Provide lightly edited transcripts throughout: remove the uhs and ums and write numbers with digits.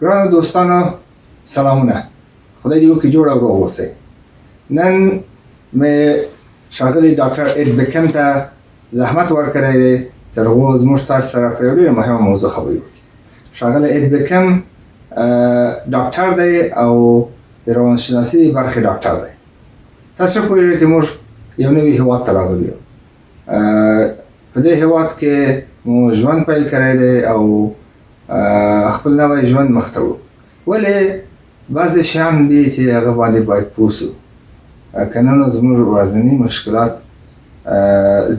ګرانو دوستانو سلامونه، خدای دې وکړي جوړ او روغ اوسئ. نن مې ښاغلي ډاکټر اید بکم ته زحمت ورکړی دی تر هغو زموږ تاسو سره په یوه ډېره مهمه موضوع خبرې وکړي. ښاغلی اید بکم ډاکټر دی او د روانشناسي برخې ډاکټر دی. تاسو پوهېږئ چې موږ یو نوي هېواد ته راغلي یو. په دې هېواد کې مو ژوند پیل کړی دی او خپل نوی ژوند مخ ته وړو. ولې بعضې شیان دي چې هغه باندې باید پوه سو، که نه نو زموږ ورځني مشکلات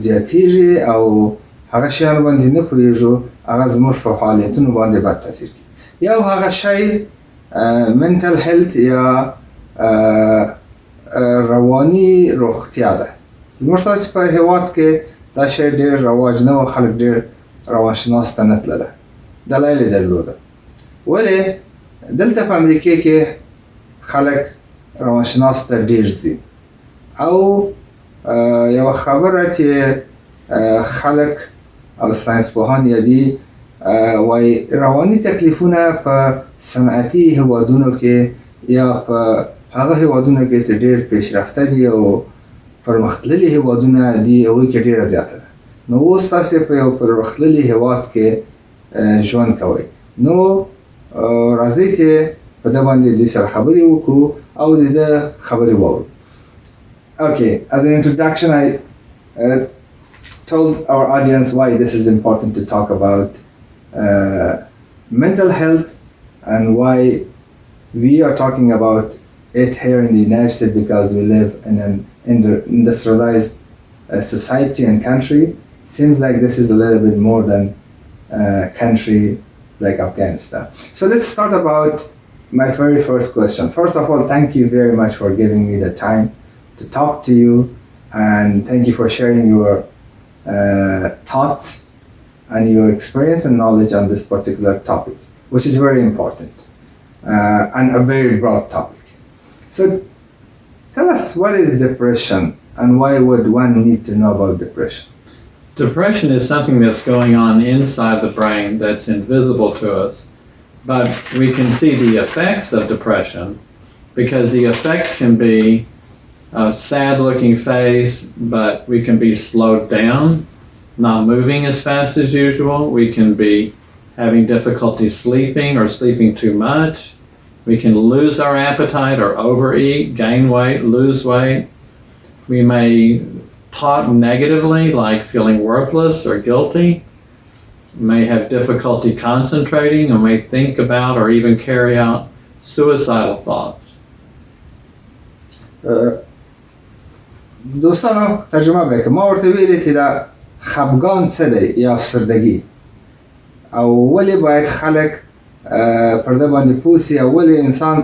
زیاتېږي او هغه شیانو باندې نه پوهېږو، هغه زموږ په فعالیتونو باندې بد تاثیر کوي. یو هغه شی منټل هیلث یا رواني روغتیا ده. زموږ تاسې په هېواد کې دا شی ډېر رواج نه و، خلک ډېر روانشناس ته نه تلله. دلایل یې درلوده. ولې دلته په امریکې کې خلک روانشناس ته ډېر ځي او یوه خبره چې خلک او ساینسپوهان یادي وایي رواني تکلیفونه په صنعتي هېوادونو کې یا په هغه هېوادونو کې چې ډېر پیشرفته دي او پرمختللي هېوادونه دي هغوی کې ډېره زیاته ده. نو اوس تاسې په یو پرمختللي هېواد کې ژوند کوئ، نو راځئ چې په ده باندې دوی سره خبرې وکړو او د ده خبرې واورو. Okay, as an introduction, I told our audience why this is important to talk about mental health and why we are talking about it here in the United States because we live in an industrialized society and country. Seems like this is a little bit more than a country like Afghanistan. So let's start about my very first question. First of all, thank you very much for giving me the time to talk to you, and thank you for sharing your thoughts and your experience and knowledge on this particular topic, which is very important and a very broad topic. So tell us, what is depression and why would one need to know about depression? Depression is something that's going on inside the brain that's invisible to us, but we can see the effects of depression because the effects can be a sad-looking face, but we can be slowed down, not moving as fast as usual. We can be having difficulty sleeping or sleeping too much. We can lose our appetite or overeat, gain weight, lose weight. We may talk negatively, like feeling worthless or guilty. May have difficulty concentrating or may think about or even carry out suicidal thoughts. دوستانو ترجمه بکنم. ما ورته ویلي چې دا خفګان څه دی یا افسردګي او ولې باید خلک پر ده باندې پوه سي او ولې انسان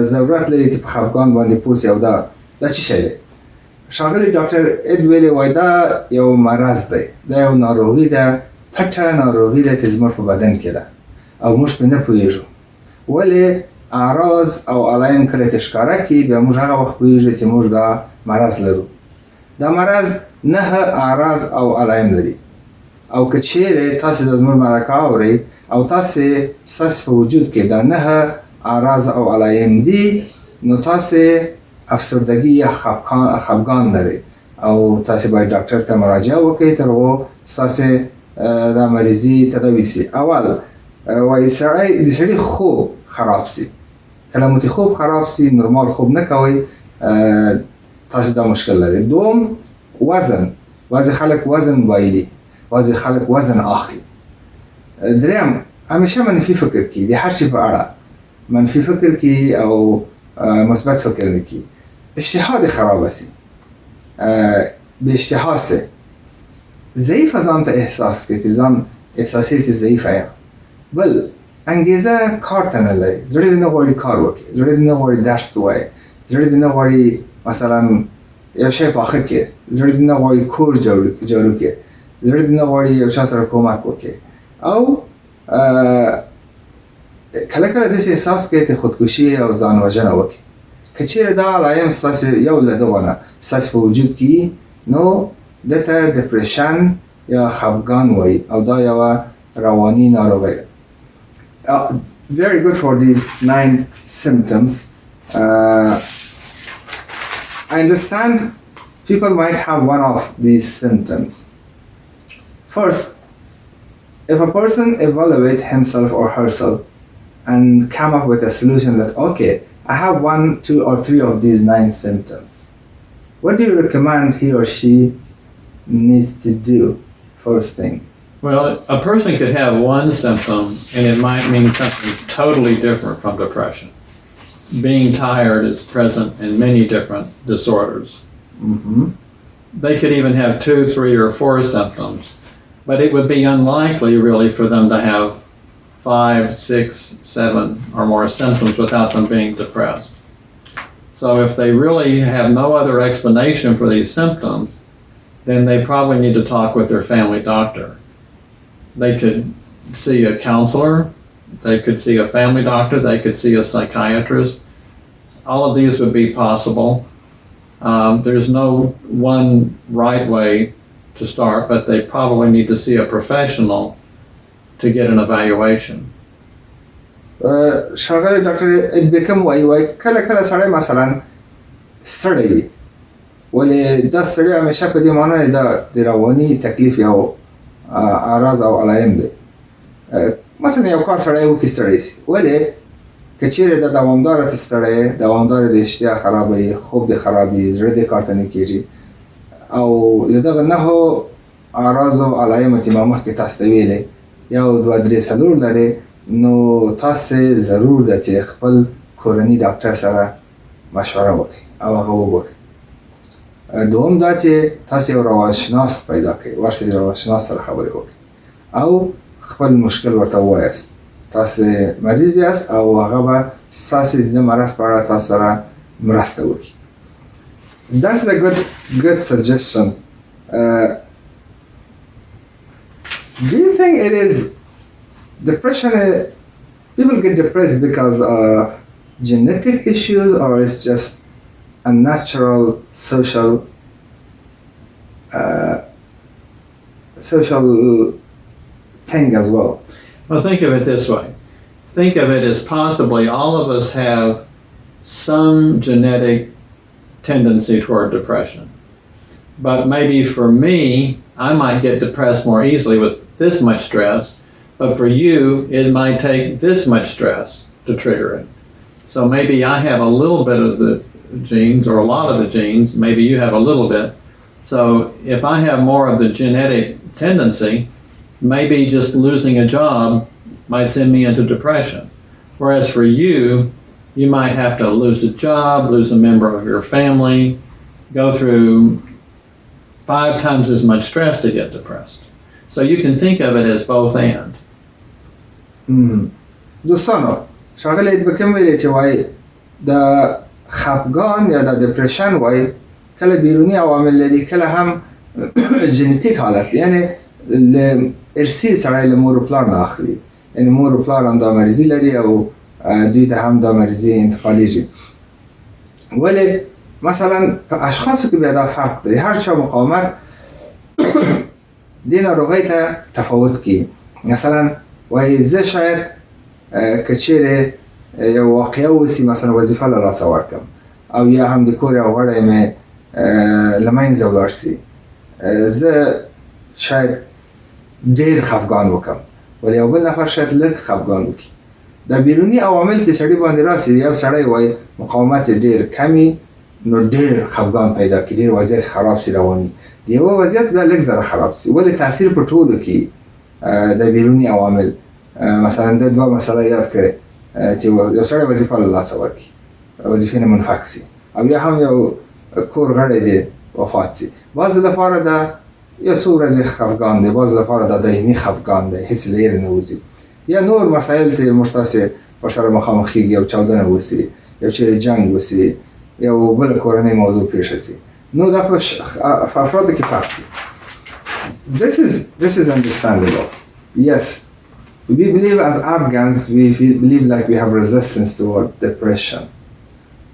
ضرورت لري چې په خفګان باندې پوه سي او دا څه شی دی. ښاغلي ډاکټر اید ویلي وایي دا یو مرض دی، دا یو ناروغي ده، پټه ناروغي ده چې زموږ په بدن کې ده او موږ پرې نه پوهېږو. ولې اعراض او علایم کله چې ښکاره کړي بیا موږ هغه وخت پوهېږو چې موږ دا مرض لرو. دا مرض 9 اعراض او علایم لري او که چیرې تاسې د زموږ مرکه اورئ او ستاسې په وجود کې دا 9 اعراض او علایم دي، نو تاسې افسردګي یا خفګان لري او تاسې باید ډاکټر ته مراجعه وکړئ تر هغو ستاسې دا مریضي تداوي سي. اول وایي د سړي خوب خراب سي. کله مو چې خوب خراب سي، نورمال خوب نه کوئ، تاسې دا مشکل لري. دوم وزن، بعضې خلک وزن بایلي، بعضې خلک وزن اخلي. دریم همیشه منفي فکر کوي، د هر شي په اړه منفي فکر کوي او مثبت فکر نه کوي. اشتها دې خرابه سي، بې اشتها سي، ضعیفه ځان ته احساس کوي، چې ځان احساسوي چې ضعیفه یم. بل انګېزه کار ته نه لري، زړه دې نه غواړي کار وکړي، زړه دې نه غواړي درس ووایي، زړه دې نه غواړي مثلا یو شی پاخه کړي، زړه دې نه غواړي کور جارو کړي، زړه دې نه غواړي یو چا سره کومک وکړي او کله کله داسې احساس کوي چې خودکشي او ځان وژنه وکړي. که چیرې دا علایم ستاسې یو له دغو نه ستاسې په وجود کې نو ده ته دپریشن یا خفګان وایي او دا یوه رواني ناروغي ده. very good for these 9 symptoms. I understand people might have one of these symptoms. First, if a person evaluates himself or herself and come up with a solution that, okay, I have 1, 2, or 3 of these 9 symptoms, what do you recommend he or she needs to do first thing? Well, a person could have one symptom and it might mean something totally different from depression. Being tired is present in many different disorders. Mm-hmm. They could even have 2, 3, or 4 symptoms, but it would be unlikely really for them to have 5, 6, 7 or more symptoms without them being depressed. So if they really have no other explanation for these symptoms, then they probably need to talk with their family doctor. They could see a counselor, they could see a family doctor, they could see a psychiatrist. All of these would be possible. There's no one right way to start, but they probably need to see a professional to get an evaluation. ښاغلی ډاکټر ادبیکم وایي کله کله سړی مثلا ستړی وي، ولې دا ستړی همیشه په دې معنی دا د رواني تکلیف یو اعراض او علایم دی. مثلا یو کار سړی وکړي ستړی شي، ولې که چیرې د دوامداره ته ستړی، دوامداره د اشتها خرابوي، خوب دې خرابوي، زړه دې کار ته نه کېږي، او له دغه 9 اعراضو علایمو چې ما مخکې تاسو ته ویلې 1 2 3 4 لري، نو تاسو ضرور ده چې خپل کورني ډاکټر سره مشوره وکړئ او هغه وګورئ. دوم دا چې تاسو یو روانشناس پیدا کړئ، ورسره روانشناس سره خبرې وکړئ او خپل مشکل ورته ووایاست. تاسو مریض یاست او هغه به ستاسو د مرض په اړه تاسو سره مرسته وکړي. That's a good suggestion. Do you think it is depression? People get depressed because of genetic issues, or it's just a natural social thing as well? Well, think of it this way. Think of it as possibly all of us have some genetic tendency toward depression. But maybe for me, I might get depressed more easily with this much stress, but for you, it might take this much stress to trigger it. So maybe I have a little bit of the genes, or a lot of the genes, maybe you have a little bit. So if I have more of the genetic tendency, maybe just losing a job might send me into depression. Whereas for you, you might have to lose a job, lose a member of your family, go through 5 times as much stress to get depressed. So you can think of it as both and. دوستانو، ښاغلی ادبیکم ویلي چې وایي د خفګان یا د دپریشن وایي کله بیروني عوامل لري، کله هم جنتیک حالت، یعنی ارثي سړی له مور و پلار نه اخلي، یعنی مور و پلار هم دا مریضي لري او دوی ته هم دا مریضي انتقالیږي. ولې مثلا په اشخاصو کې بیا دا فرق دی، هر چا مقاومت دې ناروغۍ ته تفاوت کوي. مثلا وایي زه شاید که چیرې یو واقعه وسي، مثلا وظیفه له لاسه ورکړم او یا هم د کور یو غړی مې له منځه ولاړ سي، زه شاید ډېر خفګان وکړم، ولې یو بل نفر شاید لږ خفګان وکړي. دا بیروني عوامل چې سړي باندې راسي، یو سړی وایي مقاومت ډېر کمي، نو ډېر خفګان پیدا کړي، ډېر وضعیت خراب سي رواني، د یوه وضعیت بیا لږ زره خراب سي. ولې تاثیر په ټولو کې د بیروني عوامل. مثلا د 2 مسله یاد کړئ چې یو سړی وظیفه له لاسه ورکړي، وظیفې نه منفک سي، او یا هم یو کور غړی دی وفات سي. بعضو لپاره دا یو څو ورځې خفګان دی، بعضو لپاره دا دایمي خفګان دی، هیڅ له یې نه وځي. یا نور مسایل چې موږ تاسې ورسره مخامخېږي، یو چاودنه وسي، یو چیرې جنګ وسي، یو بله کورنۍ موضوع پیښه سي، نو دا په افرادو کې فرق دی. This is understandable. Yes, we believe as Afghans, believe like we have resistance toward depression,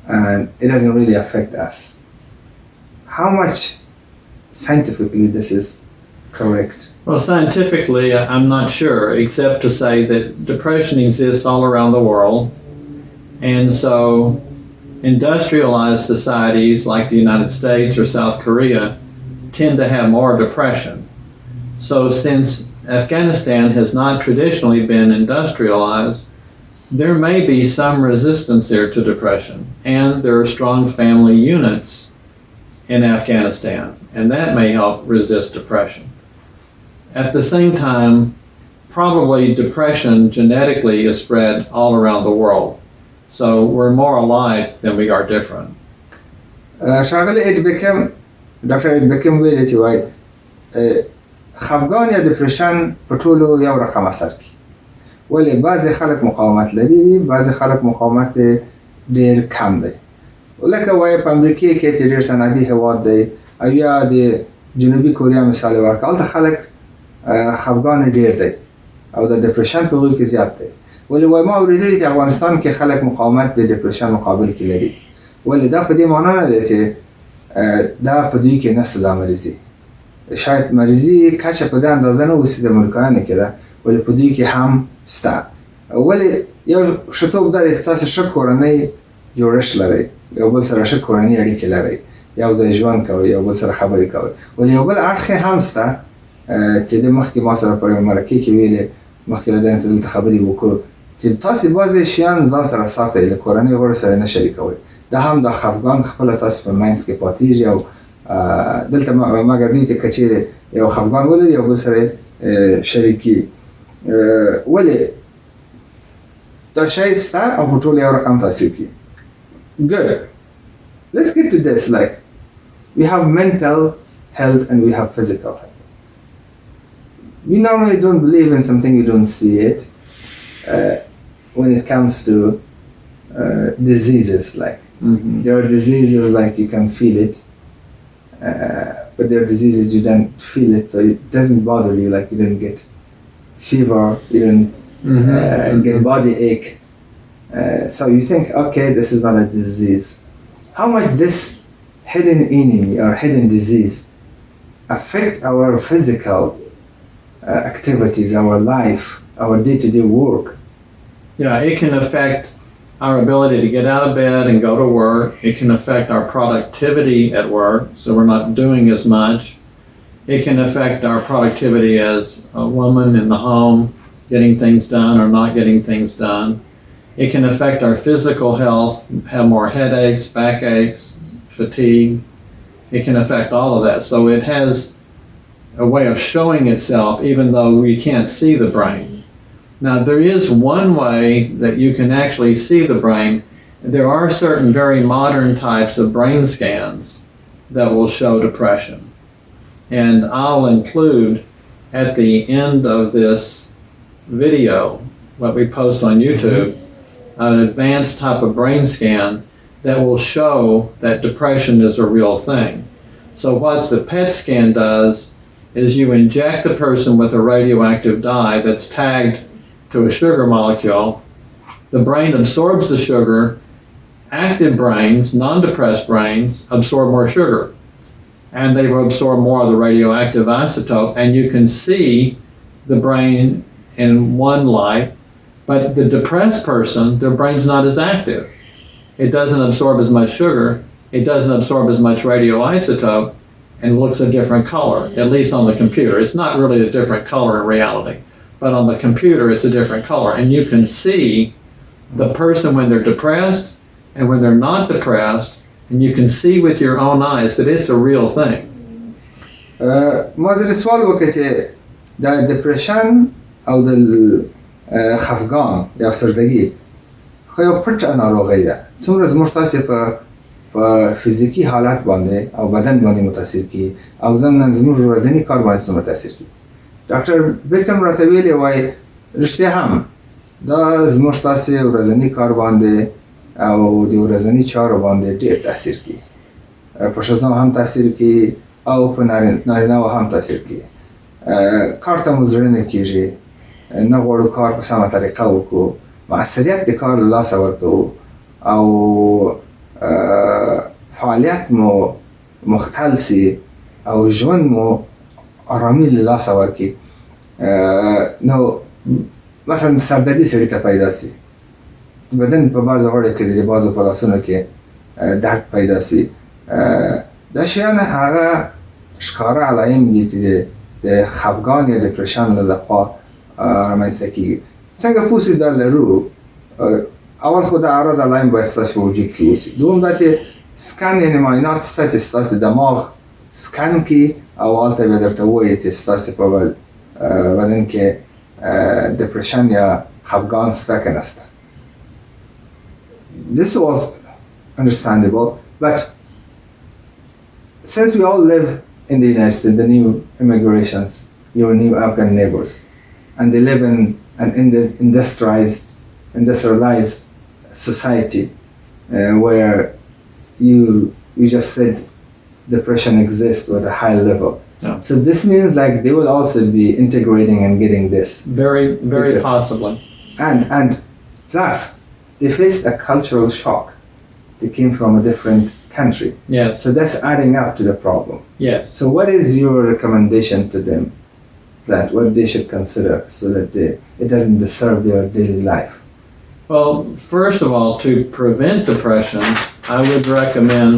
and it doesn't really affect us. How much scientifically this is correct? Well, scientifically, I'm not sure, except to say that depression exists all around the world. And so industrialized societies like the United States or South Korea tend to have more depression. So since Afghanistan has not traditionally been industrialized, there may be some resistance there to depression. And there are strong family units in Afghanistan, and that may help resist depression. At the same time, probably depression genetically is spread all around the world. So we're more alike than we are different. ښاغلی ایډبکم ډاکټر ایډبکم ویلي چې وایي خفګان یا ډپریشن په ټولو یو رقم اثر کوي. ولې بعضې خلک مقاومت لري، بعضې خلک مقاومت ډېر کم دی. لکه وایي په امریکې کې چې ډېر صنعتي هېواد دی او یا د جنوبي کوریا مثال یې ورکړ، هلته خلک خفګان ډېر دی او د ډپریشن په هغوی کې زیات دی. ولې وایي ما اورېدلي چې افغانستان کې خلک مقاومت د ډپریشن مقابل کې لري. ولې دا په دې معنا نه دی چې دا په دوی کې نشته دا مریضي. شاید مریضي کچه په دې اندازه نه اوسي د ملکانو کې ده، ولې په دوی کې هم شته. ولې یو ښه توب دا دی چې تاسو ښه کورنۍ جوړښت لرئ، یو بل سره ښه کورنۍ اړیکې لرئ، یو ځای ژوند کوئ، یو بل سره خبرې کوئ. ولې یو بل اړخ یې هم شته چې د مخکې ما سره په مرکه کې ویلې، مخکې له دې نه دلته خبرې وکړو چې تاسې بعضې شیان ځان سره ساتئ، له کورنۍ غړو سره نه شریکوئ. دا هم د خفګان خپله تاسو په منځ کې پاتېږي او دلته مګر دوی ته که چیرې یو خفګان ولري یو بل سره شریکي. ولې دا شی شته او په ټول یو رقم تاثیر کوي. Good. Let's get to this. Like, we have mental health and we have physical health. We normally don't believe in something we don't see it when it comes to diseases. Like, there are diseases like you can feel it, but there are diseases you don't feel it, so it doesn't bother you. Like, you don't get fever, you don't get body ache. So you think, okay, this is not a disease. How much this hidden enemy or hidden disease affect our physical activities, our life, our day-to-day work? Yeah, it can affect our ability to get out of bed and go to work. It can affect our productivity at work, so we're not doing as much. It can affect our productivity as a woman in the home, getting things done or not getting things done. It can affect our physical health, have more headaches, backaches, fatigue. It can affect all of that. So it has a way of showing itself even though we can't see the brain. Now, there is one way that you can actually see the brain. There are certain very modern types of brain scans that will show depression. And I'll include at the end of this video, what we post on YouTube, an advanced type of brain scan that will show that depression is a real thing. So what the PET scan does is you inject the person with a radioactive dye that's tagged to a sugar molecule. The brain absorbs the sugar. Active brains, non-depressed brains, absorb more sugar. And they will absorb more of the radioactive isotope, and you can see the brain in one light. But the depressed person, their brain's not as active. It doesn't absorb as much sugar. It doesn't absorb as much radioisotope and looks a different color, at least on the computer. It's not really a different color in reality, but on the computer it's a different color. And you can see the person when they're depressed and when they're not depressed, and you can see with your own eyes that it's a real thing. ما زه سوال وکړ چې د ډپریشن او د خفګان یا افسردګي خو یو پټه ناروغي ده، څومره زموږ تاسې په فزیکي حالت باندې او بدن باندې متاثر کیږي او ضمناً زموږ ورځني کار باندې څومره تاثیر کوي. ډاکټر بیکم راته ویلي وایي رښتیا هم دا زموږ تاسې ورځني کار باندې او د ورځني چارو باندې ډېر تاثیر کوي. په ښځو هم تاثیر کوي او په نارینه‌و هم تاثیر کوي. کار ته مو زړه نه کېږي، نه غواړو کار په سمه طریقه وکړو، مؤثریت د کار له لاسه ورکوو او فعالیت مو مختل سي او ژوند مو آرامي له لاسه ورکړي. نو مثلا سردردي سړي ته پیدا سي، د بدن په بعضو غړو کې د بعضو په لاسونو کې درد پیدا سي. دا شیان هغه ښکاره علایم دي چې د خفګان یا ډپریشن له خوا رامنځته کېږي. څنګه پوه سو دا لرو؟ اول خو د اعراض علایم باید ستاسې په وجود کې اوسي. دوم دا چې سکن یعنې معاینات شته چې ستاسې دماغ سکن کړي او هلته بیا درته ووایي چې ستاسې په بدن کې ډپریشن یا خفګان شته که نشته. This was understandable, but since we all live in the United States, the new immigrations, your new Afghan neighbors, and they live in an industrialized society where you just said depression exists at a high level. Yeah. So this means like they will also be integrating and getting this. Very possibly. And plus, they faced a cultural shock. They came from a different country. Yes. So that's adding up to the problem. Yes. So what is your recommendation to them, that what they should consider so that it doesn't disturb their daily life? Well, first of all, to prevent depression, I would recommend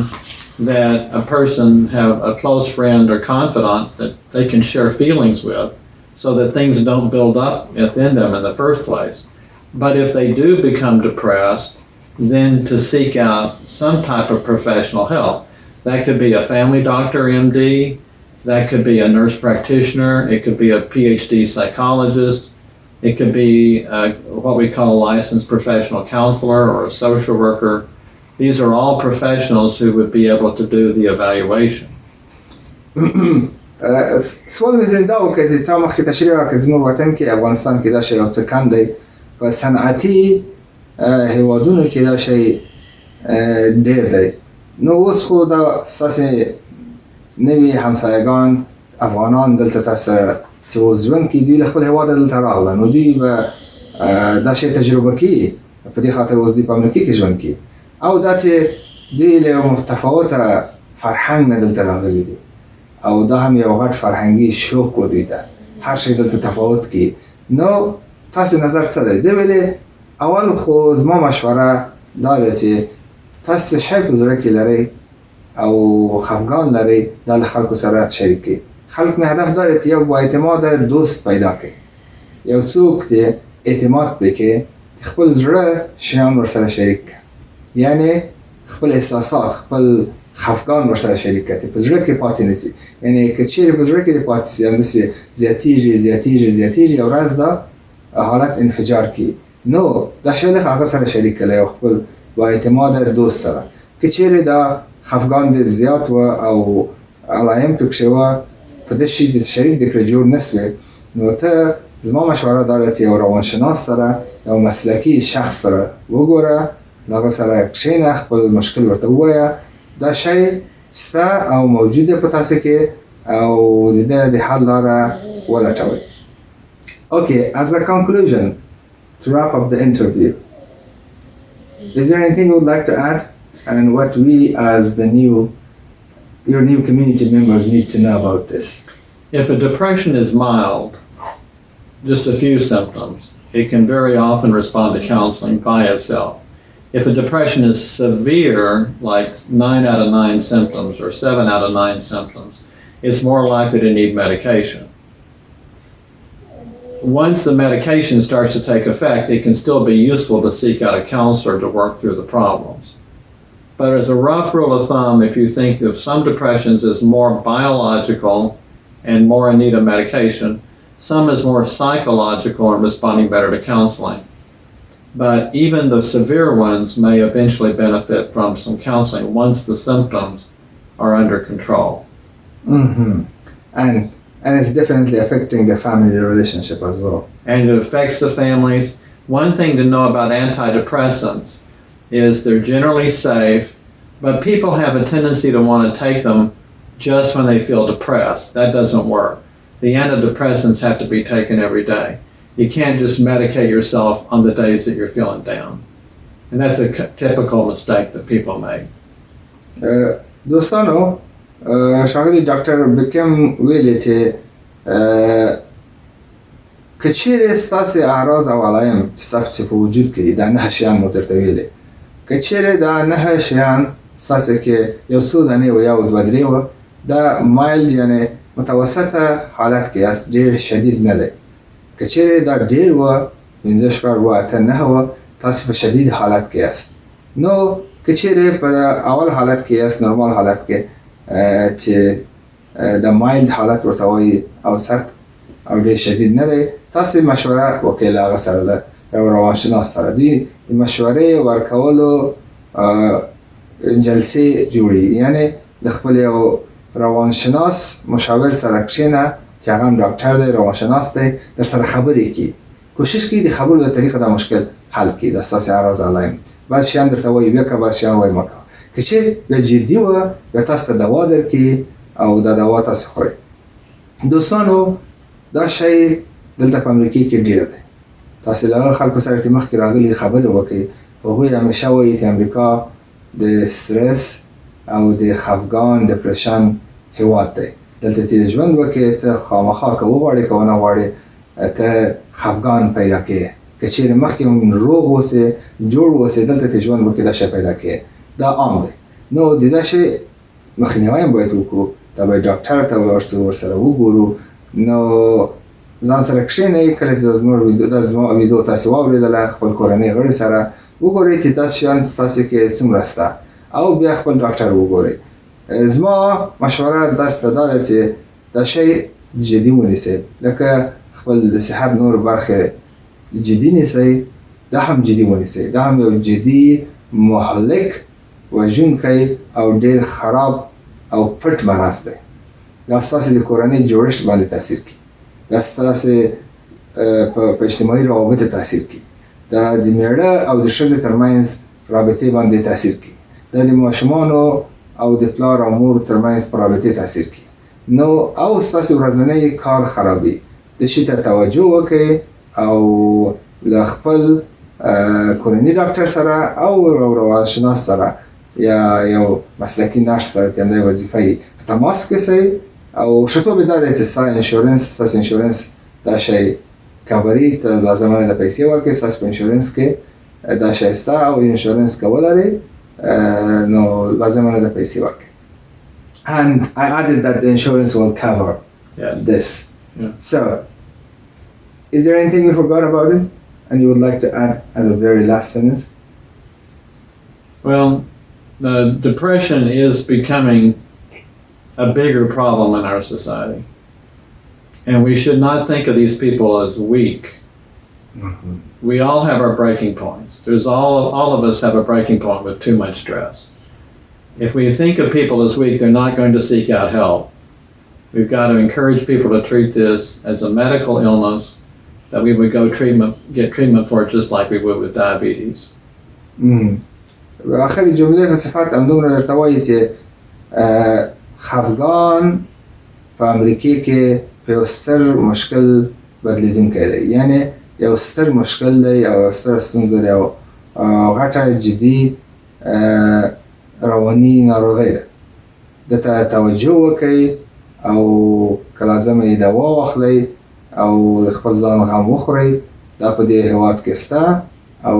that a person have a close friend or confidant that they can share feelings with so that things don't build up within them in the first place. But if they do become depressed, then to seek out some type of professional help. That could be a family doctor, MD, that could be a nurse practitioner, it could be a PhD psychologist, it could be what we call a licensed professional counselor or a social worker. These are all professionals who would be able to do the evaluation. سوال مې ځینې دا وکړ چې تا مخکې تشریح راکړه زموږ وطن کې افغانستان کې دا شی یو څه کم دی، په صنعتي هیوادونو کې دا شی ډېر دی. نو اوس خو دا ستاسې نوي همسایګان افغانان دلته تاسو چې اوس ژوند کوي، دوی له خپل هیواده دلته راغله، نو دوی به دا شی تجربه کوي، په دې خاطر اوس دوی په امریکا کې ژوند کوي، او دا چې دوی له یو متفاوته فرهنګ نه دلته راغلي دي او دا هم یو غټ فرهنګي شوق و دوی ته، هر شی دلته تفاوت کوي. نو تاسو نظر څه دی؟ دی ویلې اول خو زما مشوره دا ده چې تاسو څه شی په زړه کې لرئ او خفګان لرئ، دا له خلکو سره شریک کړئ. خلک مې هدف دا دی چې یو بااعتماده دوست پیدا کړئ، یو څوک چې اعتماد پرې کړي، خپل زړه شیان ورسره شریک کړي، یعنی خپل احساسات، خپل خفګان ورسره شریک کړي، په زړه کې پاتې نه شي. یعنی که چیرې په زړه کې دې پاتې شي، همداسې زیاتېږي او ورځ دا حالت انفجار کوي، نو دا شی له هغه سره شریک کړئ او خپل بااعتماده دوست سره. که چیرې دا خفګان دې زیات و او علایم پکښې وه، په دې شي دې شریک دې کړې جوړ نه سوې، نو ته زما مشوره دا ده چې یو روانشناس سره، یو مسلکي شخص سره وګوره، هغه سره کښېنه، خپل مشکل ورته ووایه، دا شی شته او موجود دی په تاسو کې او د دې د حل لاره ولټوئ. Okay, as a conclusion, to wrap up the interview, is there anything you would like to add, and what we as your new community members need to know about this? If a depression is mild, just a few symptoms, it can very often respond to counseling by itself. If a depression is severe, like 9 out of 9 symptoms or 7 out of 9 symptoms, it's more likely to need medication. Once the medication starts to take effect, it can still be useful to seek out a counselor to work through the problems. But as a rough rule of thumb, if you think of some depressions as more biological and more in need of medication, some as more psychological and responding better to counseling. But even the severe ones may eventually benefit from some counseling once the symptoms are under control. Mm-hmm. And it's definitely affecting the family relationship as well. And it affects the families. One thing to know about antidepressants is they're generally safe, but people have a tendency to want to take them just when they feel depressed. That doesn't work. The antidepressants have to be taken every day. You can't just medicate yourself on the days that you're feeling down. And that's a typical mistake that people make. دوستانو، ښاغلي ډاکټر بکم ویلي چې که چیرې ستاسې اعراض او علایم چې ستاسې په وجود کې دي دا 9 شیان مو درته ویلې که چیرې دا 9 شیان ستاسې کې یو څو دانې و یا 2 3 و دا مایلډ یعنی متوسطه حالت کې یاست ډېر شدید نه دی که چیرې دا ډېر و 15 شپږ و 8 9 و تاسې په شدید حالت کې یاست نو که چیرې په اول حالت کې یاست نورمال حالت کې چې د مایلډ حالت ورته وایي او سخت او ډېر شدید نه دی تاسې مشوره وکړئ له هغه سره د روانشناس سره دوی د مشورې ورکولو جلسې جوړوي یعنی د خپل یو روانشناس مشاور سره کښېنه چې هغه هم ډاکټر دی روانشناس دی در سره خبرې کوي کوشش کوي د خبرو د طریقه دا مشکل حل کړي د ستاسې اعراض علایم بعض شیان درته وایي بیا که بعض شیان وایي مه کوه که چیرې بیا جدي وه بیا تاسو ته دوا درکړي او دا دوا تاسې خورئ دوستانو دا شی دلته په امریکې کې ډېر دی تاسې له هغه خلکو سره چې مخکې راغلي خبرې وکړئ هغوی همیشه وایي چې امریکا د سترس او د خفګان ډپریشن هیواد دی دلته چې ژوند وکړې ته خامخا که وغواړې که ونه غواړې ته خفګان پیدا کوې که چیرې مخکې روغ اوسې جوړ اوسې دلته چې ژوند وکړې دا شی پیدا کوې دا عام دی نو د دا شی مخنیوی هم باید وکړو دا باید ډاکټر ته ورسره وګورو نو ځان سره کښېنئ کله چې دا زما ویډیو تاسې واورېدله خپل کورنۍ غړي سره وګورئ چې داسې شیان ستاسې کې څومره شته او بیا خپل ډاکټر وګورئ زما مشوره داسې ته دا ده چې دا شی جدي ونیسئ لکه خپل د صحت نور برخې جدي نیسئ دا هم جدي ونیسئ دا هم یو جدي مهلک وژونکی او ډېر خراب او پټ مرض دی دا ستاسې د کورنۍ جوړښت باندې تاثیر کوي دا ستاسې په اجتماعي روابطو تاثیر کوي دا د میړه او د ښځې ترمنځ رابطې باندې تاثیر کوي دا د ماشومانو او د پلار او مور ترمنځ په رابطې تاثیر کوي نو او ستاسې ورځنی کار خرابوي د شي ته توجه وکړئ او له خپل کورني ډاکټر سره او روانشناس سره یا یو مسلکي نرس سره چې همدای وظیفه یې په تماس کې سئ او ښه توب یې دا دی چې ستاسې انشورنس دا شی کوري ته لازمه نه ده پیسې ورکړئ ستاسې په انشورنس کې دا شی شته او انشورنس که ولرئ نو لازمه نه ده پیسې ورکړئ and I added that the insurance will cover this so is there anything we forgot about it and you would like to add as a very last sentence? Well, depression is becoming a bigger problem in our society. And we should not think of these people as weak. Mm-hmm. We all have our breaking points. There's all of us have a breaking point with too much stress. If we think of people as weak, they're not going to seek out help. We've got to encourage people to treat this as a medical illness that we would get treatment for just like we would with diabetes. آخری جمله په صفت همدومره درته وایي چې خفګان په امریکې کې په یو ستر مشکل بدلیدونکی دی یعنی یو ستر مشکل دی او ستر ستونزه دی او غټه جدي رواني ناروغي ده دته توجه وکړئ او که لازمه یې دوا واخلئ او خپل ځان غم وخورئ دا په دې هېواد کې شته او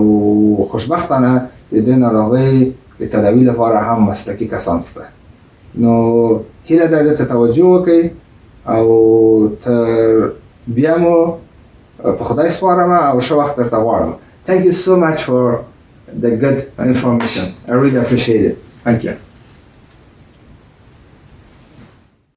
خوشبختانه د دې ناروغۍ د تداوي لپاره هم مسلکي کسان شته نو هیله ده دې ته توجه وکړئ او تر بیا مو په خدای سپارم او ښه وخت درته غواړم. Thank you so much for the good information. I really appreciate it. Thank you.